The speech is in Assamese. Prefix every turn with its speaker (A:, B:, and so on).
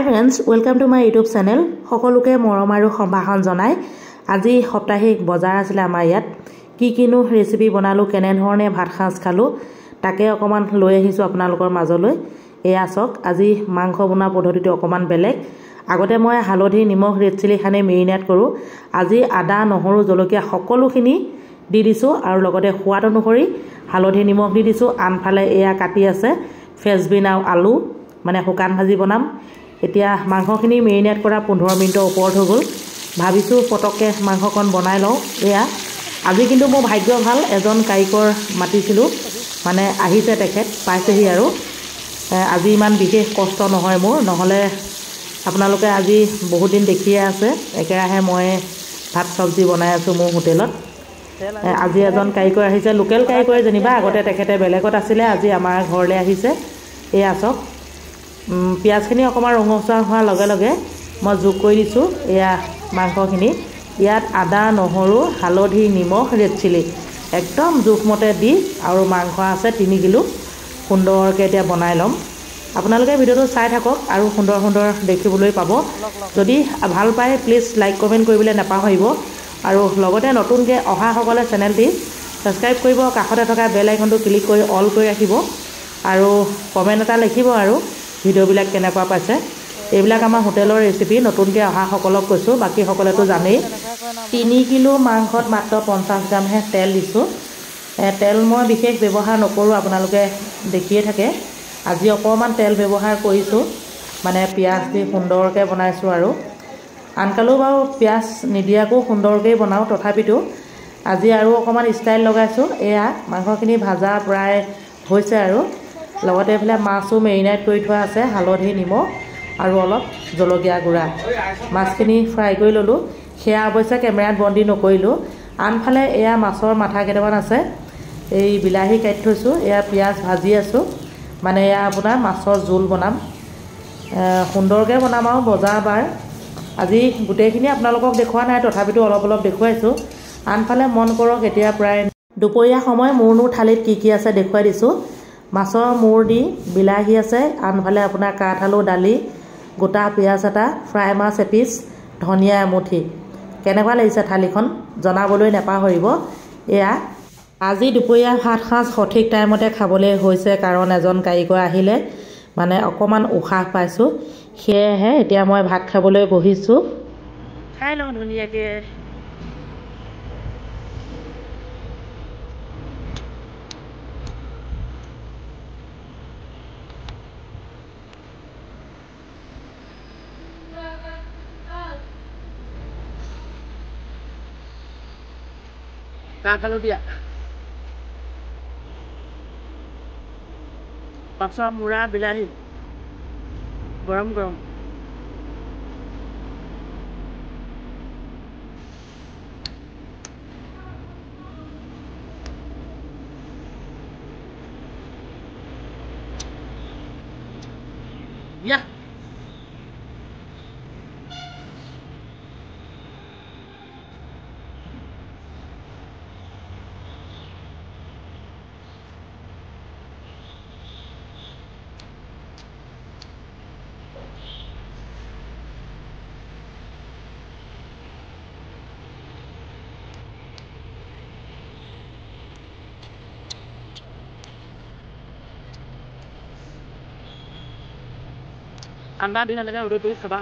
A: Friends, welcome to my YouTube channel. সকলোকে মৰম আৰু সম্ভাষণ জনাই আজি সাপ্তাহিক বজাৰ আছিলে আমাৰ ইয়াত। কিনো ৰেচিপি বনালোঁ, কেনেধৰণে ভাত সাজ খালোঁ তাকে অকণমান লৈ আহিছোঁ আপোনালোকৰ মাজলৈ। এয়া চাওক, আজি মাংস বনোৱা পদ্ধতিটো অকণমান বেলেগ। আগতে মই হালধি, নিমখ, ৰেড চিলি সানি মেৰিনেট কৰোঁ। আজি আদা, নহৰু, জলকীয়া সকলোখিনি দি দিছোঁ আৰু লগতে সোৱাদ অনুসৰি হালধি, নিমখ দি দিছোঁ। আনফালে এয়া কাটি আছে ফ্ৰেঞ্চবিন আৰু আলু, মানে শুকান ভাজি বনাম। এতিয়া মাংসখিনি মেৰিনেট কৰা 15 মিনিটৰ ওপৰত হৈ গ'ল। ভাবিছোঁ পটককৈ মাংসকণ বনাই লওঁ। এয়া আজি কিন্তু মোৰ ভাগ্য ভাল, এজন কাৰিকৰ মাতিছিলোঁ, মানে আহিছে তেখেত, পাইছেহি আৰু আজি ইমান বিশেষ কষ্ট নহয় মোৰ। নহ'লে আপোনালোকে আজি বহুত দিন দেখিয়ে আছে একেৰাহে মই ভাত চব্জি বনাই আছোঁ মোৰ হোটেলত। আজি এজন কাৰিকৰ আহিছে, লোকেল কাৰিকৰে যেনিবা। আগতে তেখেতে বেলেগত আছিলে, আজি আমাৰ ঘৰলৈ আহিছে। এয়া চাওক, পিঁয়াজখিনি অকণমান ৰঙচুৱা হোৱাৰ লগে লগে মই যোগ কৰি দিছোঁ এয়া মাংসখিনি। ইয়াত আদা, নহৰু, হালধি, নিমখ, ৰেড চিলি একদম জোখমতে দি, আৰু মাংস আছে 3 কিলো। সুন্দৰকৈ এতিয়া বনাই ল'ম। আপোনালোকে ভিডিঅ'টো চাই থাকক আৰু সুন্দৰ সুন্দৰ দেখিবলৈ পাব। যদি ভাল পায় প্লিজ লাইক কমেণ্ট কৰিবলৈ নাপাহৰিব, আৰু লগতে নতুনকৈ অহাসকলে চেনেলটি ছাবস্ক্ৰাইব কৰিব। কাষতে থকা বেল আইকনটো ক্লিক কৰি অল কৰি ৰাখিব, আৰু কমেণ্ট এটা লিখিব আৰু ভিডিঅ'বিলাক কেনেকুৱা পাইছে। এইবিলাক আমাৰ হোটেলৰ ৰেচিপি, নতুনকৈ অহাসকলক কৈছোঁ, বাকীসকলেতো জানেই। 3 কিলো মাংসত মাত্ৰ 50 গ্ৰামহে তেল দিছোঁ। তেল মই বিশেষ ব্যৱহাৰ নকৰোঁ, আপোনালোকে দেখিয়ে থাকে। আজি অকণমান তেল ব্যৱহাৰ কৰিছোঁ, মানে পিঁয়াজ দি সুন্দৰকৈ বনাইছোঁ। আৰু আনকালেও বাৰু পিঁয়াজ নিদিয়াকৈও সুন্দৰকৈ বনাওঁ, তথাপিতো আজি আৰু অকণমান ষ্টাইল লগাইছোঁ। এয়া মাংসখিনি ভাজা প্ৰায় হৈছে, আৰু লগতে এইফালে মাছো মেৰিনেট কৰি থোৱা আছে, হালধি, নিমখ আৰু অলপ জলকীয়া গুড়া। মাছখিনি ফ্ৰাই কৰি ল'লোঁ, সেয়া অৱশ্যে কেমেৰাত বন্দী নকৰিলোঁ। আনফালে এয়া মাছৰ মাথা কেইটামান আছে, এই বিলাহী কাটি থৈছোঁ। এয়া পিঁয়াজ ভাজি আছোঁ, মানে এয়া আপোনাৰ মাছৰ জোল বনাম। সুন্দৰকৈ বনাম আৰু বজাৰ বাৰ। আজি গোটেইখিনি আপোনালোকক দেখুওৱা নাই, তথাপিতো অলপ অলপ দেখুৱাইছোঁ। আনফালে মন কৰক, এতিয়া প্ৰায় দুপৰীয়া সময়। মূৰ থালিত কি আছে দেখুৱাই দিছোঁ। মাছৰ মূৰ দি বিলাহী আছে, আনফালে আপোনাৰ কাঠআলু, দালি, গোটা পিঁয়াজ এটা, ফ্ৰাই মাছ এপিচ, ধনিয়া এমুঠি। কেনেকুৱা লাগিছে থালিখন জনাবলৈ নাপাহৰিব। এয়া আজি দুপৰীয়া ভাত সাজ সঠিক টাইমতে খাবলৈ হৈছে, কাৰণ এজন কাৰিকৰ আহিলে, মানে অকণমান উশাহ পাইছোঁ। সেয়েহে এতিয়া মই ভাত খাবলৈ বহিছোঁ। খাই লওঁ ধুনীয়াকৈ। কাঠআলু দিয়া, মাছৰ মূৰা, বিলাহী গৰম গৰম। দিয়া ঠাণ্ডা দিন এনেকৈ ৰ'দত বহি খাবা।